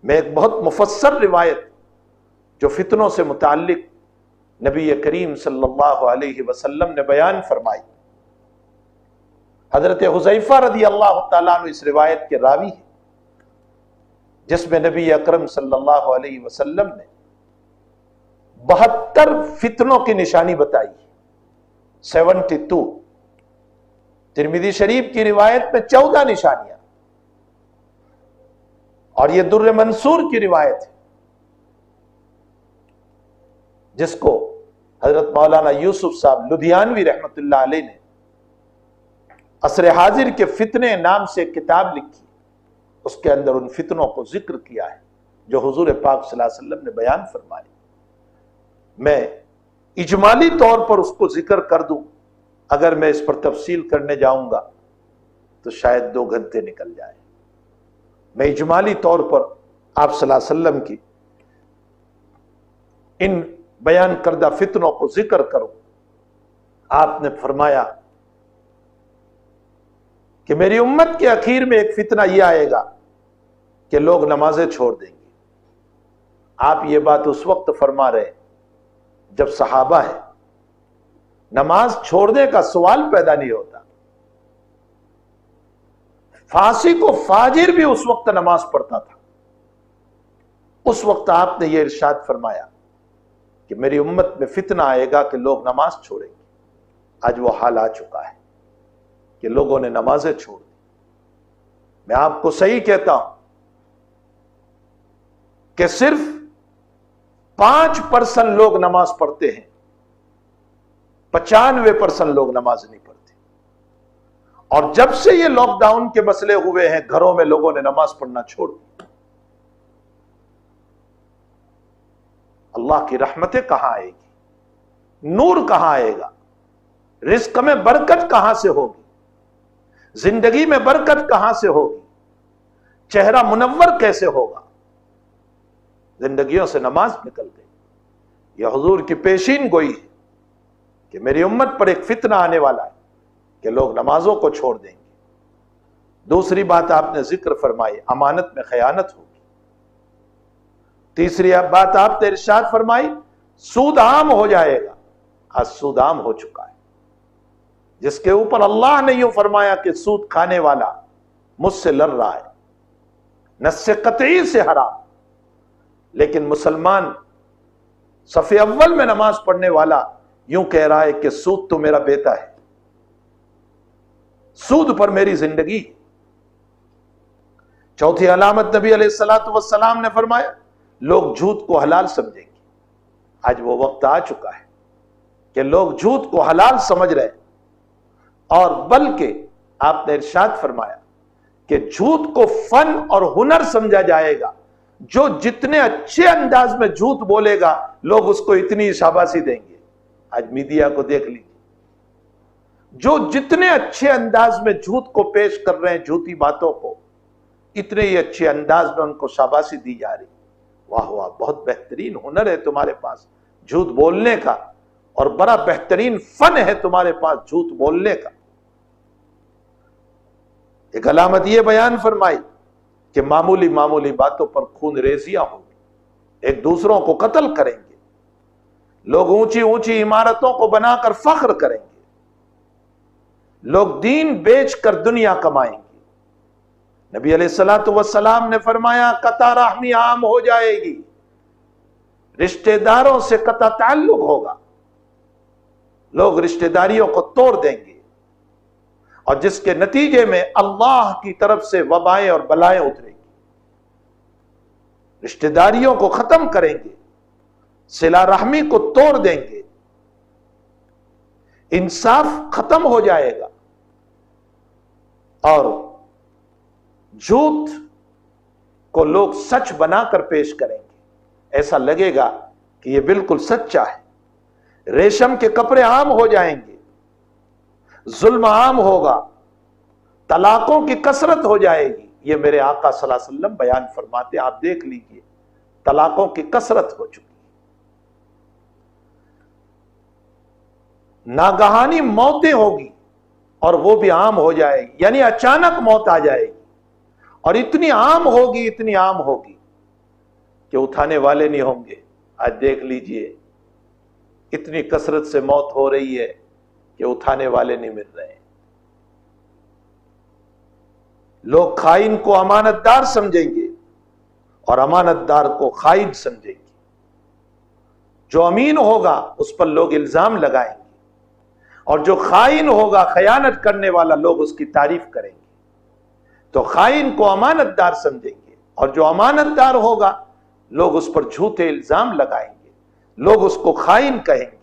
میں ایک بہت مفصل روایت جو فتنوں سے متعلق نبی کریم صلی اللہ علیہ وسلم نے بیان فرمائی، حضرت حذیفہ رضی اللہ تعالیٰ عنہ اس روایت کے راوی ہیں، جس میں نبی اکرم صلی اللہ علیہ وسلم نے 72 فتنوں کی نشانی بتائی، 72۔ ترمذی شریف کی روایت میں 14 نشانیاں، اور یہ در منصور کی روایت ہے جس کو حضرت مولانا یوسف صاحب لدھیانوی رحمت اللہ علیہ نے عصر حاضر کے فتنے نام سے کتاب لکھی، اس کے اندر ان فتنوں کو ذکر کیا ہے جو حضور پاک صلی اللہ علیہ وسلم نے بیان فرمائے۔ میں اجمالی طور پر اس کو ذکر کر دوں، اگر میں اس پر تفصیل کرنے جاؤں گا تو شاید 2 گھنٹے نکل جائے۔ میں اجمالی طور پر آپ صلی اللہ علیہ وسلم کی ان بیان کردہ فتنوں کو ذکر کروں۔ آپ نے فرمایا کہ میری امت کے اخیر میں ایک فتنہ یہ آئے گا کہ لوگ نمازیں چھوڑ دیں گے۔ آپ یہ بات اس وقت فرما رہے جب صحابہ ہے، نماز چھوڑنے کا سوال پیدا نہیں ہوتا۔ فاسق و فاجر بھی اس وقت نماز پڑھتا تھا۔ اس وقت آپ نے یہ ارشاد فرمایا کہ میری امت میں فتنہ آئے گا کہ لوگ نماز چھوڑیں گے۔ آج وہ حال آ چکا ہے کہ لوگوں نے نمازیں چھوڑ دی۔ میں آپ کو صحیح کہتا ہوں کہ صرف 5% لوگ نماز پڑھتے ہیں، 95% لوگ نماز نہیں پڑھتے۔ اور جب سے یہ لاک ڈاؤن کے مسئلے ہوئے ہیں، گھروں میں لوگوں نے نماز پڑھنا چھوڑ دی۔ اللہ کی رحمتیں کہاں آئے گی؟ نور کہاں آئے گا؟ رزق میں برکت کہاں سے ہوگی؟ زندگی میں برکت کہاں سے ہوگی؟ چہرہ منور کیسے ہوگا؟ زندگیوں سے نماز نکل گئی۔ یہ حضور کی پیشین گوئی ہے کہ میری امت پر ایک فتنہ آنے والا ہے کہ لوگ نمازوں کو چھوڑ دیں گے۔ دوسری بات آپ نے ذکر فرمائی، امانت میں خیانت ہوگی۔ تیسری بات آپ نے ارشاد فرمائی، سود عام ہو جائے گا۔ آج سود عام ہو چکا ہے، جس کے اوپر اللہ نے یوں فرمایا کہ سود کھانے والا مجھ سے لڑ رہا ہے، نص قطعی سے حرام۔ لیکن مسلمان صف اول میں نماز پڑھنے والا یوں کہہ رہا ہے کہ سود تو میرا بیٹا ہے، سود پر میری زندگی۔ چوتھی علامت نبی علیہ الصلوۃ والسلام نے فرمایا لوگ جھوٹ کو حلال سمجھیں گے۔ آج وہ وقت آ چکا ہے کہ لوگ جھوٹ کو حلال سمجھ رہے ہیں، اور بلکہ آپ نے ارشاد فرمایا کہ جھوٹ کو فن اور ہنر سمجھا جائے گا۔ جو جتنے اچھے انداز میں جھوٹ بولے گا لوگ اس کو اتنی شاباشی دیں گے۔ آج میڈیا کو دیکھ لیجیے، جو جتنے اچھے انداز میں جھوٹ کو پیش کر رہے ہیں، جھوٹی باتوں کو، اتنے ہی اچھے انداز میں ان کو شاباشی دی جا رہی۔ واہ واہ، بہت بہترین ہنر ہے تمہارے پاس جھوٹ بولنے کا، اور بڑا بہترین فن ہے تمہارے پاس جھوٹ بولنے کا۔ ایک علامت یہ بیان فرمائی کہ معمولی باتوں پر خون ریزیاں ہوں گی، ایک دوسروں کو قتل کریں گے، لوگ اونچی عمارتوں کو بنا کر فخر کریں گے، لوگ دین بیچ کر دنیا کمائیں گے۔ نبی علیہ الصلوۃ والسلام نے فرمایا قطع رحمی عام ہو جائے گی، رشتہ داروں سے قطع تعلق ہوگا، لوگ رشتہ داریوں کو توڑ دیں گے، اور جس کے نتیجے میں اللہ کی طرف سے وبائیں اور بلائیں اتریں گی۔ رشتہ داریوں کو ختم کریں گے، صلہ رحمی کو توڑ دیں گے، انصاف ختم ہو جائے گا، اور جھوٹ کو لوگ سچ بنا کر پیش کریں گے، ایسا لگے گا کہ یہ بالکل سچا ہے۔ ریشم کے کپڑے عام ہو جائیں گے، ظلم عام ہوگا، طلاقوں کی کثرت ہو جائے گی۔ یہ میرے آقا صلی اللہ علیہ وسلم بیان فرماتے، آپ دیکھ لیجئے، طلاقوں کی کثرت ہو چکی، ناگہانی موتیں ہوگی اور وہ بھی عام ہو جائے گی، یعنی اچانک موت آ جائے گی، اور اتنی عام ہوگی کہ اٹھانے والے نہیں ہوں گے. آج دیکھ لیجئے اتنی کثرت سے موت ہو رہی ہے کہ اٹھانے والے نہیں مل رہے ہیں. لوگ خائن کو امانت دار سمجھیں گے اور امانت دار کو خائن سمجھیں گے. جو امین ہوگا اس پر لوگ الزام لگائیں گے اور جو خائن ہوگا خیانت کرنے والا لوگ اس کی تعریف کریں گے. تو خائن کو امانت دار سمجھیں گے اور جو امانت دار ہوگا لوگ اس پر جھوٹے الزام لگائیں گے, لوگ اس کو خائن کہیں گے.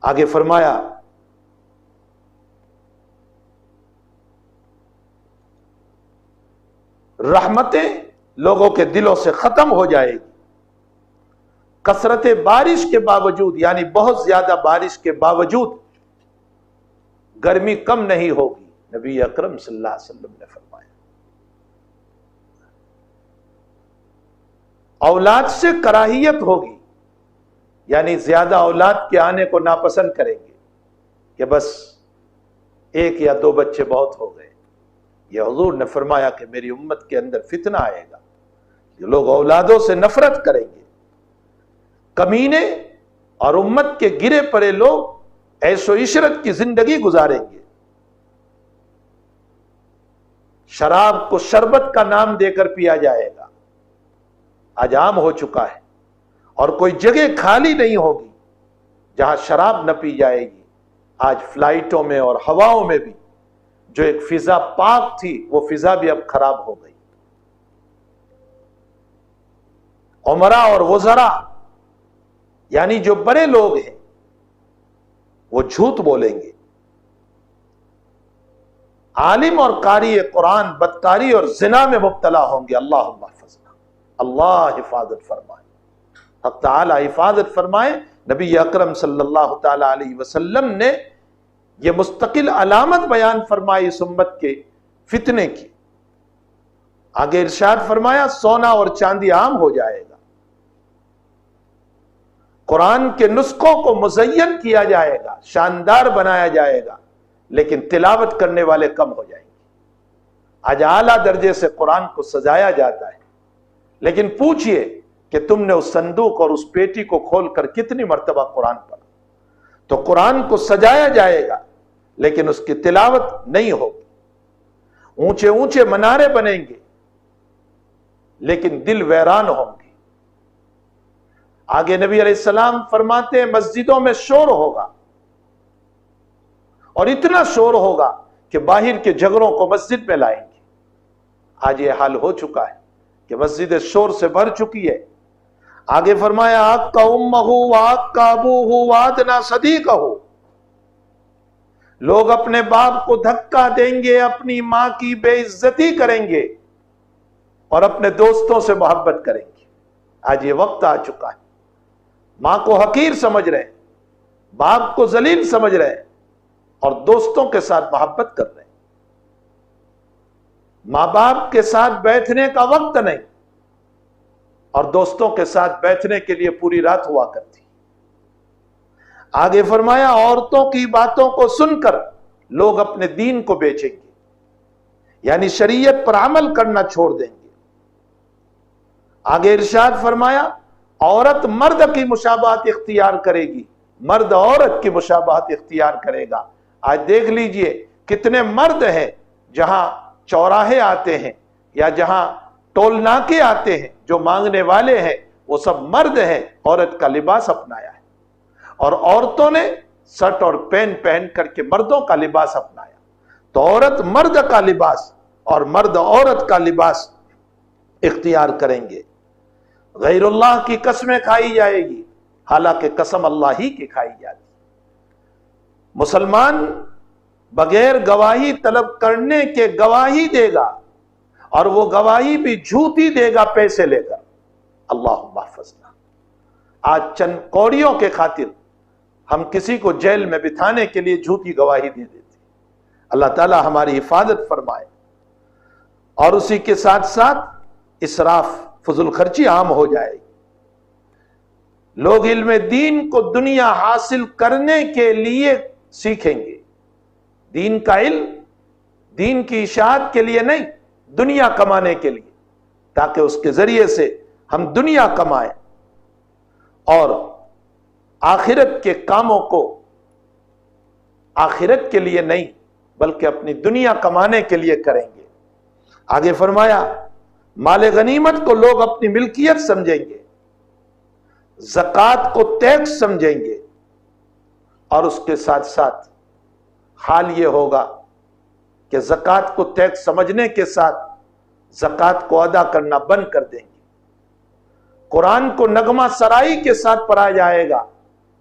آگے فرمایا رحمتیں لوگوں کے دلوں سے ختم ہو جائے گی. کثرت بارش کے باوجود یعنی بہت زیادہ بارش کے باوجود گرمی کم نہیں ہوگی. نبی اکرم صلی اللہ علیہ وسلم نے فرمایا. اولاد سے کراہیت ہوگی یعنی زیادہ اولاد کے آنے کو ناپسند کریں گے کہ بس ایک یا دو بچے بہت ہو گئے. یہ حضور نے فرمایا کہ میری امت کے اندر فتنہ آئے گا کہ لوگ اولادوں سے نفرت کریں گے. کمینے اور امت کے گرے پڑے لوگ عیش و عشرت کی زندگی گزاریں گے. شراب کو شربت کا نام دے کر پیا جائے گا. آج عام ہو چکا ہے اور کوئی جگہ خالی نہیں ہوگی جہاں شراب نہ پی جائے گی. آج فلائٹوں میں اور ہواؤں میں بھی جو ایک فضا پاک تھی وہ فضا بھی اب خراب ہو گئی. عمرا اور وزراء یعنی جو بڑے لوگ ہیں وہ جھوٹ بولیں گے. عالم اور قاری قرآن بدکاری اور زنا میں مبتلا ہوں گے. اللہم احفظنا, اللہ حفاظت فرمائے, حق تعالی حفاظت فرمائے. نبی اکرم صلی اللہ تعالی علیہ وسلم نے یہ مستقل علامت بیان فرمائی اس امت کے فتنے کی. آگے ارشاد فرمایا سونا اور چاندی عام ہو جائے گا. قرآن کے نسخوں کو مزین کیا جائے گا, شاندار بنایا جائے گا, لیکن تلاوت کرنے والے کم ہو جائیں گے. آج اعلیٰ درجے سے قرآن کو سجایا جاتا ہے, لیکن پوچھئے کہ تم نے اس صندوق اور اس پیٹی کو کھول کر کتنی مرتبہ قرآن پڑھا. تو قرآن کو سجایا جائے گا لیکن اس کی تلاوت نہیں ہوگی. اونچے اونچے منارے بنیں گے لیکن دل ویران ہوں گے. آگے نبی علیہ السلام فرماتے ہیں مسجدوں میں شور ہوگا اور اتنا شور ہوگا کہ باہر کے جھگڑوں کو مسجد میں لائیں گے. آج یہ حال ہو چکا ہے کہ مسجد شور سے بھر چکی ہے. آگے فرمایا آقا امہ وآقا ابوہ وادنا صدیقہ, لوگ اپنے باپ کو دھکا دیں گے, اپنی ماں کی بے عزتی کریں گے اور اپنے دوستوں سے محبت کریں گے. آج یہ وقت آ چکا ہے. ماں کو حقیر سمجھ رہے ہیں, باپ کو ذلیل سمجھ رہے ہیں اور دوستوں کے ساتھ محبت کر رہے ہیں. ماں باپ کے ساتھ بیٹھنے کا وقت نہیں اور دوستوں کے ساتھ بیٹھنے کے لیے پوری رات ہوا کرتی. آگے فرمایا عورتوں کی باتوں کو سن کر لوگ اپنے دین کو بیچیں گے یعنی شریعت پر عمل کرنا چھوڑ دیں گے. آگے ارشاد فرمایا عورت مرد کی مشابہت اختیار کرے گی, مرد عورت کی مشابہت اختیار کرے گا. آج دیکھ لیجئے کتنے مرد ہیں جہاں چوراہے آتے ہیں یا جہاں ٹول ناکے آتے ہیں, جو مانگنے والے ہیں وہ سب مرد ہیں, عورت کا لباس اپنایا ہے. اور عورتوں نے شرٹ اور پینٹ پہن کر کے مردوں کا لباس اپنایا. تو عورت مرد کا لباس اور مرد عورت کا لباس اختیار کریں گے. غیر اللہ کی قسمیں کھائی جائے گی حالانکہ قسم اللہ ہی کی کھائی جاتی. مسلمان بغیر گواہی طلب کرنے کے گواہی دے گا اور وہ گواہی بھی جھوٹی دے گا پیسے لے کر. اللہم احفظنا. آج چند کوڑیوں کے خاطر ہم کسی کو جیل میں بٹھانے کے لیے جھوٹی گواہی دے دیتے. اللہ تعالی ہماری حفاظت فرمائے. اور اسی کے ساتھ ساتھ اسراف فضول خرچی عام ہو جائے گی. لوگ علم دین کو دنیا حاصل کرنے کے لیے سیکھیں گے. دین کا علم دین کی اشاعت کے لیے نہیں, دنیا کمانے کے لیے. تاکہ اس کے ذریعے سے ہم دنیا کمائیں اور آخرت کے کاموں کو آخرت کے لیے نہیں بلکہ اپنی دنیا کمانے کے لیے کریں گے۔ آگے فرمایا مال غنیمت کو لوگ اپنی ملکیت سمجھیں گے، زکوٰۃ کو ٹیکس سمجھیں گے، اور اس کے ساتھ ساتھ حال یہ ہوگا کہ زکوٰۃ کو ٹیکس سمجھنے کے ساتھ زکوٰۃ کو ادا کرنا بند کر دیں گے۔ قرآن کو نغمہ سرائی کے ساتھ پڑھا جائے گا،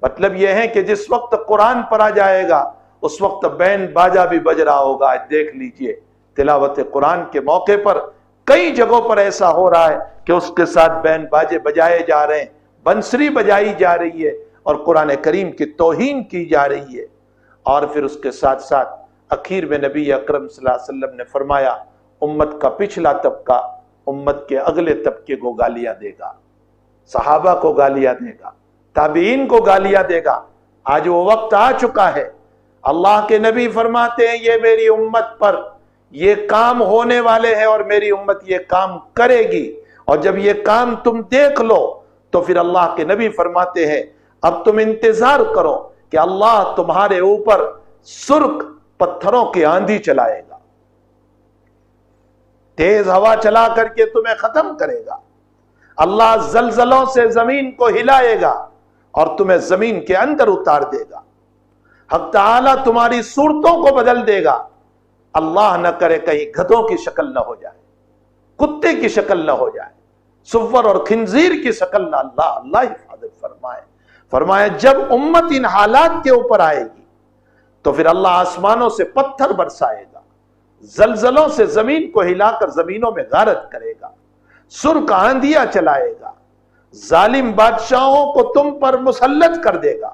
مطلب یہ ہے کہ جس وقت قرآن پڑھا جائے گا اس وقت بین باجا بھی بج رہا ہوگا۔ دیکھ لیجئے تلاوت قرآن کے موقع پر کئی جگہوں پر ایسا ہو رہا ہے کہ اس کے ساتھ بین باجے بجائے جا رہے ہیں، بنسری بجائی جا رہی ہے اور قرآن کریم کی توہین کی جا رہی ہے۔ اور پھر اس کے ساتھ ساتھ اخیر میں نبی اکرم صلی اللہ علیہ وسلم نے فرمایا امت کا پچھلا طبقہ امت کے اگلے طبقے کو گالیاں دے گا، صحابہ کو گالیاں دے گا، تابعین کو گالیاں دے گا۔ آج وہ وقت آ چکا ہے، اللہ کے نبی فرماتے ہیں یہ میری امت پر یہ کام ہونے والے ہیں اور میری امت یہ کام کرے گی، اور جب یہ کام تم دیکھ لو تو پھر اللہ کے نبی فرماتے ہیں اب تم انتظار کرو کہ اللہ تمہارے اوپر سرخ پتھروں کی آندھی چلائے گا، تیز ہوا چلا کر کے تمہیں ختم کرے گا، اللہ زلزلوں سے زمین کو ہلائے گا اور تمہیں زمین کے اندر اتار دے گا، حق تعالیٰ تمہاری صورتوں کو بدل دے گا، اللہ نہ کرے کہیں گدھوں کی شکل نہ ہو جائے، کتے کی شکل نہ ہو جائے، سور اور خنزیر کی شکل نہ، اللہ حفاظت فرمائے۔ فرمایا جب امت ان حالات کے اوپر آئے گی تو پھر اللہ آسمانوں سے پتھر برسائے گا، زلزلوں سے زمین کو ہلا کر زمینوں میں غارت کرے گا، سرخ آندھیاں چلائے گا، ظالم بادشاہوں کو تم پر مسلط کر دے گا،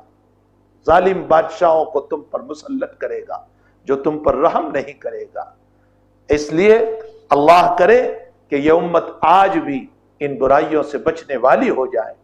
ظالم بادشاہوں کو تم پر مسلط کرے گا جو تم پر رحم نہیں کرے گا۔ اس لیے اللہ کرے کہ یہ امت آج بھی ان برائیوں سے بچنے والی ہو جائے۔